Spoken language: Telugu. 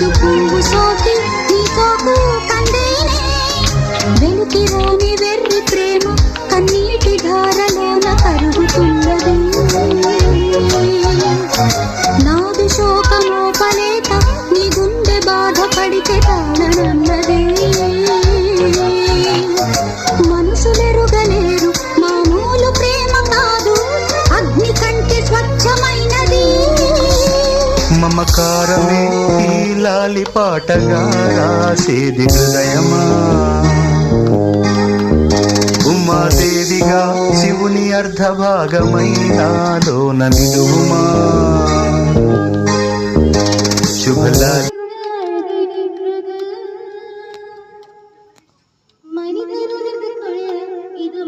నిండు పువ్వు సోకి నీ సోకు కందేనే వెలికిరాని వెర్రి ప్రేమ కన్నీటి ధారలోన కరుగుతున్నది నాది శోకమోపలేక నీ గుండె బాధపడితే తాళనన్నది మనుషులెరుగలేరు మామూలు ప్రేమ కాదు అగ్ని కంటే స్వచ్ఛమైనది మమకారమే ఈ లాలి పాటగా రాసేది హృదయమా ఉమాదేవిగా శివుని అర్ధభాగమైనాలోన నిలువుమా శుభలా ഇത്